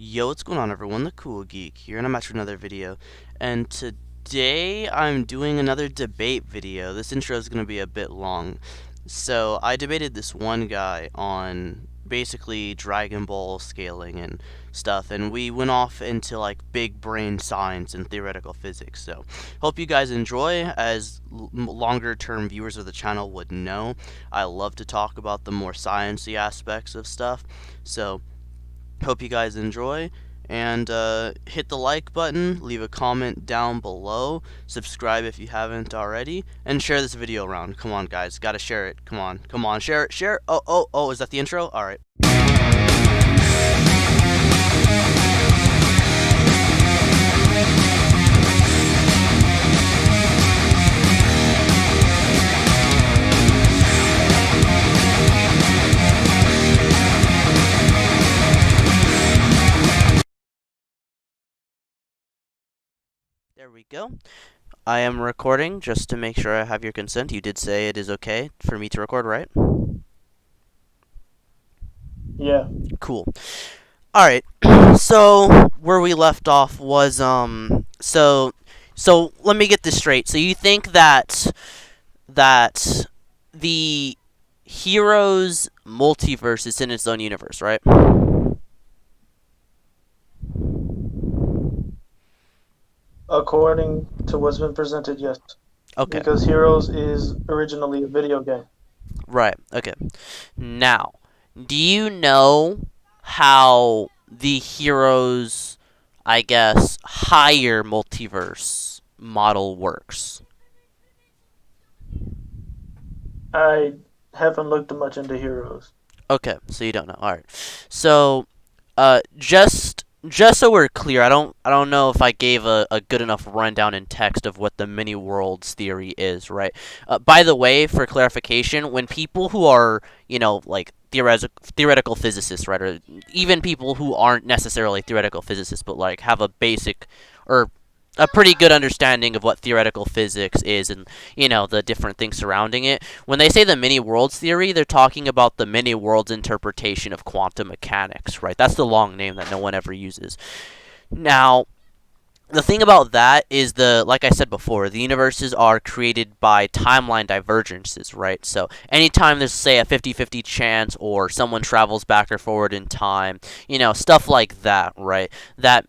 Yo, what's going on everyone? The Cool Geek here, and I'm back for another video. And today I'm doing another debate video. This intro is going to be a bit long. So I debated this one guy on basically Dragon Ball scaling and stuff, and we went off into like big brain science and theoretical physics. So hope you guys enjoy. As longer term viewers of the channel would know, I love to talk about the more sciencey aspects of stuff. So hope you guys enjoy, and hit the like button, leave a comment down below, subscribe if you haven't already, and share this video around. Come on, guys, gotta share it. Come on, come on, share it, share it. Oh, is that the intro? All right. There we go. I am recording just to make sure I have your consent. You did say it is okay for me to record, right? Yeah. Cool. All right. So where we left off was so let me get this straight. So you think that the Heroes multiverse is in its own universe, right? According to what's been presented, yes. Okay. Because Heroes is originally a video game. Right. Okay. Now, do you know how the Heroes, I guess, higher multiverse model works? I haven't looked much into Heroes. Okay, so you don't know. All right. So, just so we're clear, I don't know if I gave a good enough rundown in text of what the many worlds theory is, right? By the way, for clarification, when people who are, like theoretical physicists, right, or even people who aren't necessarily theoretical physicists, but like have a basic or a pretty good understanding of what theoretical physics is and the different things surrounding it. When they say the many worlds theory, they're talking about the many worlds interpretation of quantum mechanics, right? That's the long name that no one ever uses. Now, the thing about that is like I said before, the universes are created by timeline divergences, right? So anytime there's, say, a 50-50 chance, or someone travels back or forward in time, stuff like that, right? That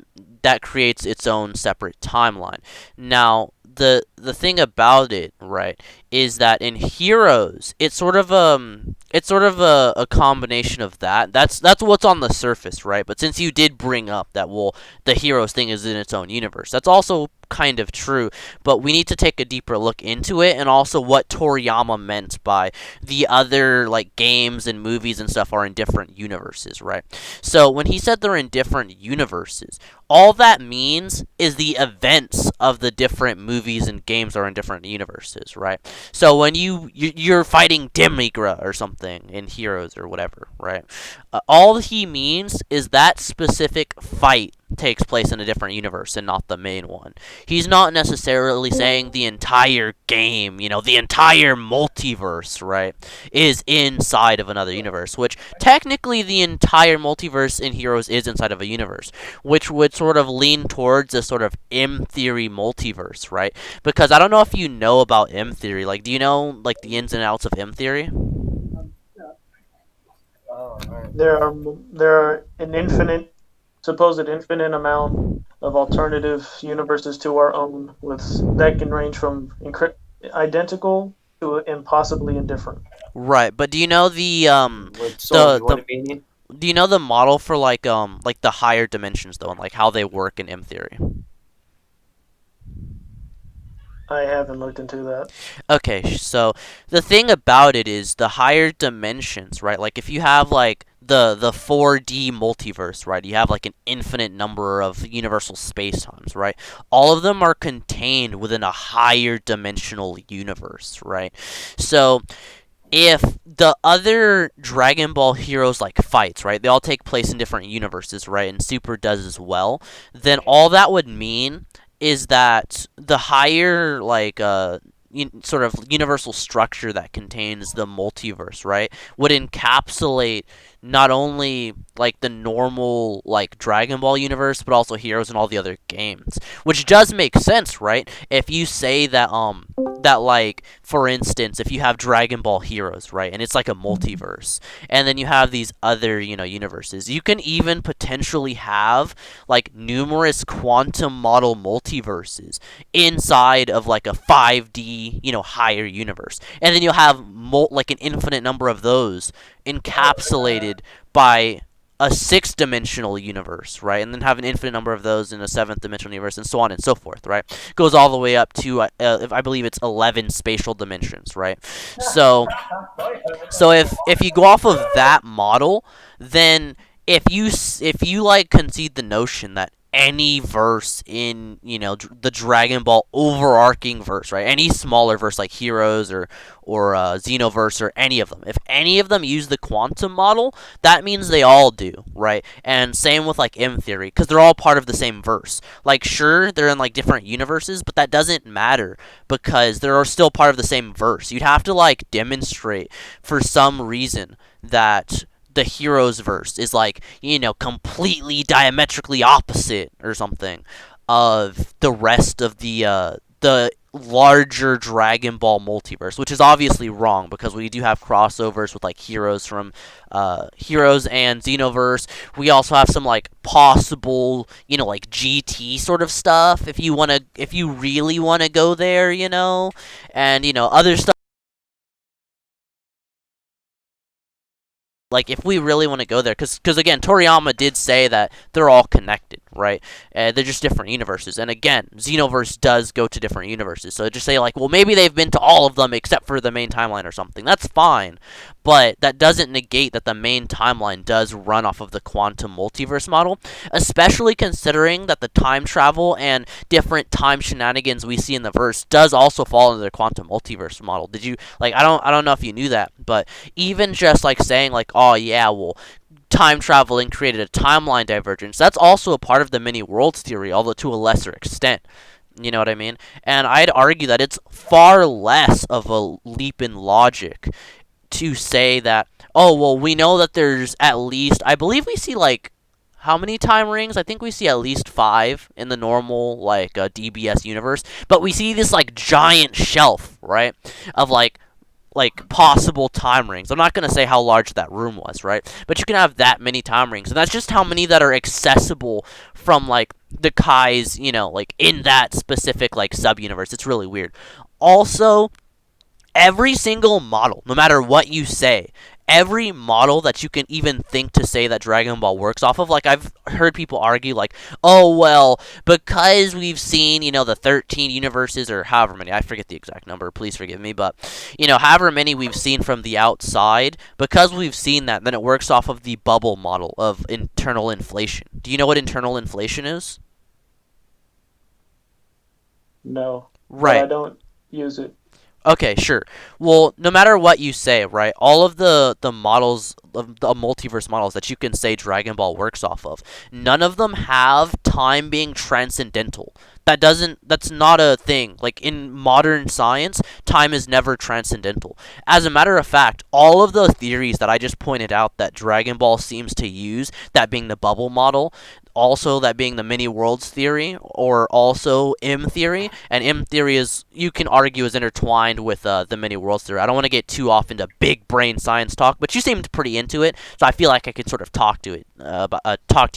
creates its own separate timeline. Now, the thing about it, right, is that in Heroes, it's sort of a combination of that. That's what's on the surface, right? But since you did bring up that, well, the Heroes thing is in its own universe, that's also kind of true, but we need to take a deeper look into it, and also what Toriyama meant by the other, like, games and movies and stuff are in different universes, right? So when he said they're in different universes, all that means is the events of the different movies and games are in different universes, right? So when you're fighting Demigra or something in Heroes or whatever, right? All he means is that specific fight takes place in a different universe and not the main one. He's not necessarily saying the entire game, the entire multiverse, right, is inside of another universe, which technically the entire multiverse in Heroes is inside of a universe, which would sort of lean towards a sort of M theory multiverse, right? Because I don't know if you know about M theory. Like, do you know, like, the ins and outs of M theory? There are an supposed infinite amount of alternative universes to our own, with that can range from identical to impossibly indifferent. Right, but do you know So the you the want to be? do you know the model for like the higher dimensions, though, and like how they work in M theory? I haven't looked into that. Okay, so the thing about it is the higher dimensions, right? Like if you have like the 4D multiverse, right? You have like an infinite number of universal spacetimes, right? All of them are contained within a higher dimensional universe, right? So if the other Dragon Ball heroes like fights, right? They all take place in different universes, right? And Super does as well. Then all that would mean is that the higher sort of universal structure that contains the multiverse, right, would encapsulate not only like the normal like Dragon Ball universe, but also Heroes and all the other games, which does make sense, right? If you say that like for instance, if you have Dragon Ball Heroes, right, and it's like a multiverse, and then you have these other universes, you can even potentially have like numerous quantum model multiverses inside of like a 5D higher universe, and then you'll have like an infinite number of those encapsulated by a six-dimensional universe, right? And then have an infinite number of those in a seventh-dimensional universe, and so on and so forth, right? Goes all the way up to, if I believe it's 11 spatial dimensions, right? So, if you go off of that model, then if you like concede the notion that any verse in the Dragon Ball overarching verse, right? Any smaller verse like Heroes or Xenoverse or any of them, if any of them use the quantum model, that means they all do, right? And same with like M theory, because they're all part of the same verse. Like sure, they're in like different universes, but that doesn't matter because they're still part of the same verse. You'd have to like demonstrate for some reason that the hero's verse is like completely diametrically opposite or something of the rest of the larger Dragon Ball multiverse, which is obviously wrong because we do have crossovers with like heroes from Heroes and Xenoverse. We also have some like possible like GT sort of stuff if you really want to go there, and other stuff. Like if we really want to go there, because again, Toriyama did say that they're all connected, right? They're just different universes, and again, Xenoverse does go to different universes. So just say like, well, maybe they've been to all of them except for the main timeline or something. That's fine, but that doesn't negate that the main timeline does run off of the quantum multiverse model, especially considering that the time travel and different time shenanigans we see in the verse does also fall into the quantum multiverse model. Did you like? I don't know if you knew that, but even just like saying like, oh yeah, well, time traveling created a timeline divergence, that's also a part of the many worlds theory, although to a lesser extent. You know what I mean? And I'd argue that it's far less of a leap in logic to say that, oh well, we know that there's at least, I believe we see like, how many time rings? I think we see at least 5 in the normal like DBS universe, but we see this like giant shelf, right, of like possible time rings. I'm not gonna say how large that room was, right? But you can have that many time rings, and that's just how many that are accessible from like the Kai's, like in that specific like sub universe. It's really weird. Also, every single model, no matter what you say, every model that you can even think to say that Dragon Ball works off of, like I've heard people argue like, oh well, because we've seen, the 13 universes or however many, I forget the exact number, please forgive me, but however many we've seen from the outside, because we've seen that, then it works off of the bubble model of internal inflation. Do you know what internal inflation is? No, but I Right. don't use it. Okay, sure. Well, no matter what you say, right? All of the models of the multiverse models that you can say Dragon Ball works off of, none of them have time being transcendental. That's not a thing. Like in modern science, time is never transcendental. As a matter of fact, all of the theories that I just pointed out that Dragon Ball seems to use, that being the bubble model, also that being the many worlds theory, or also M theory, and M theory is, you can argue, is intertwined with the many worlds theory. I don't want to get too off into big brain science talk, but you seemed pretty into it, so I feel like I could sort of talk to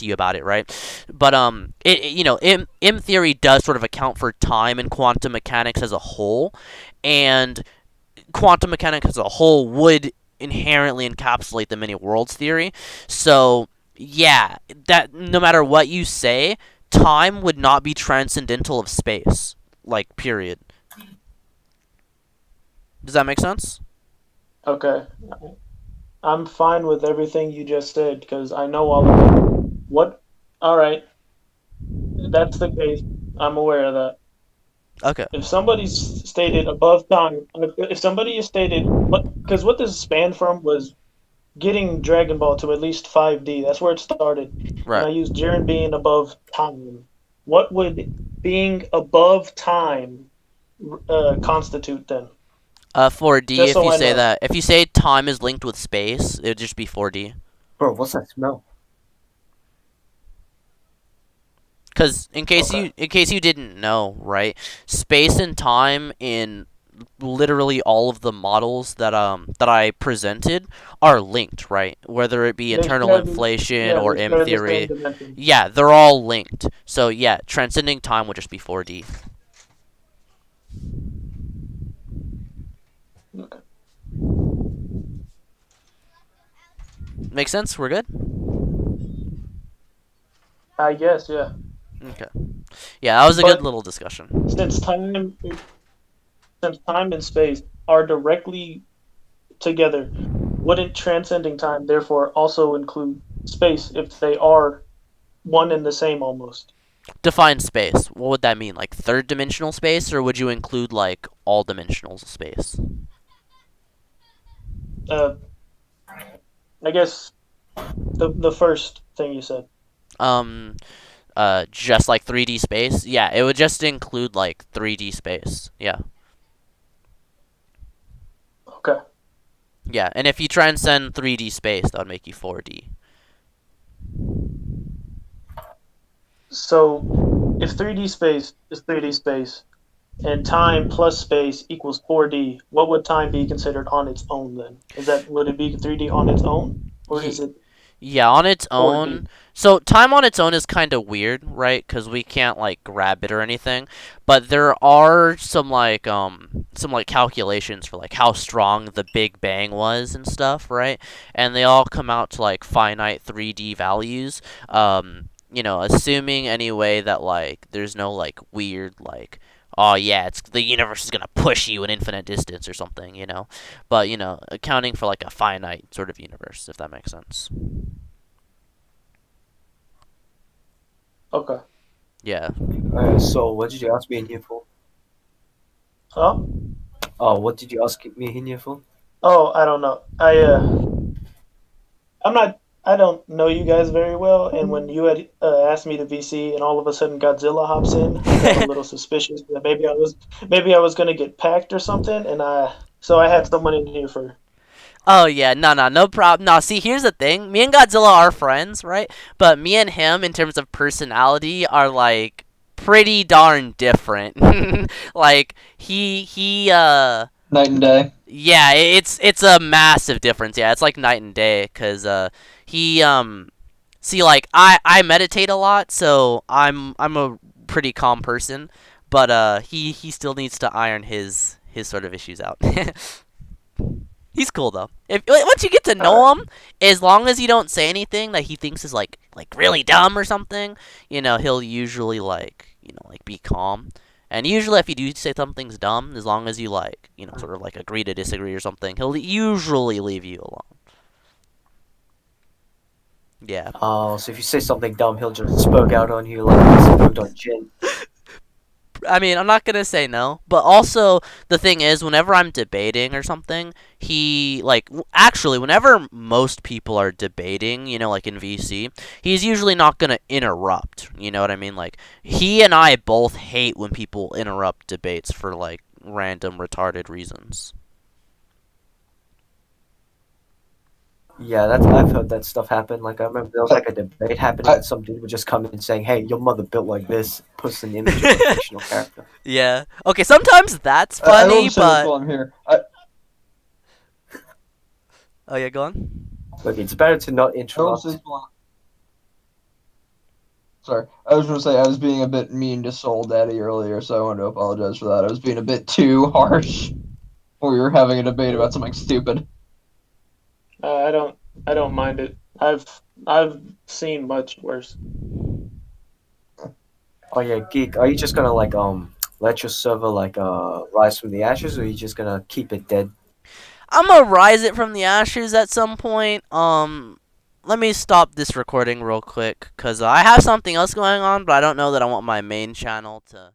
you about it, right? But M theory does sort of account for time and quantum mechanics as a whole, and quantum mechanics as a whole would inherently encapsulate the many worlds theory. So yeah, that no matter what you say, time would not be transcendental of space. Like period. Does that make sense? Okay, I'm fine with everything you just said because I know all of it. What? All right, that's the case. I'm aware of that. Okay. If somebody's stated above time, if somebody is stated what, because what this spanned from was getting Dragon Ball to at least 5D. That's where it started. And Right. I used Jiren being above time. What would being above time? constitute then? 4D. Just If so you I say know. that, if you say time is linked with space, it would just be 4D. Bro, what's that smell? Because Okay. in case you didn't know, right? Space and time in literally all of the models that I presented are linked, right? Whether it be They eternal share the inflation Yeah, or they M share the same theory, dimension. yeah, they're all linked. So yeah, transcending time would just be 4D. Okay. Make sense? We're good. I guess, yeah. Okay. Yeah, that was a good But little discussion. since time since time and space are directly together, wouldn't transcending time therefore also include space if they are one and the same almost? Define space. What would that mean? Like third dimensional space, or would you include like all dimensional space? Uh, I guess the first thing you said. Um, just like 3D space? Yeah, it would just include like 3D space. Yeah. Okay. Yeah, and if you transcend 3D space, that would make you 4D. So if 3D space is 3D space and time plus space equals 4D, what would time be considered on its own then? Would it be 3D on its own or is Ye- it Yeah, on its 4D? own. So time on its own is kind of weird, right? Because we can't like grab it or anything. But there are some like calculations for like how strong the Big Bang was and stuff, right? And they all come out to like finite 3D values. Assuming anyway that like there's no like weird like, oh yeah, it's the universe is gonna push you an infinite distance or something, but accounting for like a finite sort of universe, if that makes sense. Okay. Yeah. So what did you ask me in here for? Huh? Oh, what did you ask me in here for? Oh, I don't know. I'm not. I don't know you guys very well, and when you had asked me to VC, and all of a sudden Godzilla hops in, I got a little suspicious that maybe I was gonna get packed or something, and I had someone in here for. Oh yeah, no problem. No, see, here's the thing. Me and Godzilla are friends, right? But me and him, in terms of personality, are like pretty darn different. Like Night and day. yeah, it's a massive difference. Yeah, it's like night and day. Cause he see, like I meditate a lot, so I'm a pretty calm person. But he still needs to iron his sort of issues out. He's cool though. If once you get to All right. know him, as long as you don't say anything that he thinks is like really dumb or something, he'll usually like be calm. And usually, if you do say something's dumb, as long as you like sort of like agree to disagree or something, he'll usually leave you alone. Yeah. Oh, so if you say something dumb, he'll just spoke out on you like he spoke on Jin. I mean, I'm not gonna say no, but also the thing is, whenever I'm debating or something, he like actually, whenever most people are debating, like in VC, he's usually not gonna interrupt. You know what I mean? Like he and I both hate when people interrupt debates for like random retarded reasons. Yeah, that's I've heard that stuff happen. Like I remember there was I, like a debate happening, I, and some dude would just come in saying, "Hey, your mother built like this," post an image of a fictional character. Yeah. Okay. Sometimes that's I will funny, just say this but while I'm here. oh yeah, go on. Look, it's better to not I will say interrupt. this while Sorry, I was going to say I was being a bit mean to Soul Daddy earlier, so I want to apologize for that. I was being a bit too harsh when we were having a debate about something stupid. I don't. I don't mind it. I've seen much worse. Oh yeah, geek. Are you just gonna like let your server like rise from the ashes, or are you just gonna keep it dead? I'm gonna rise it from the ashes at some point. Let me stop this recording real quick because I have something else going on, but I don't know that I want my main channel to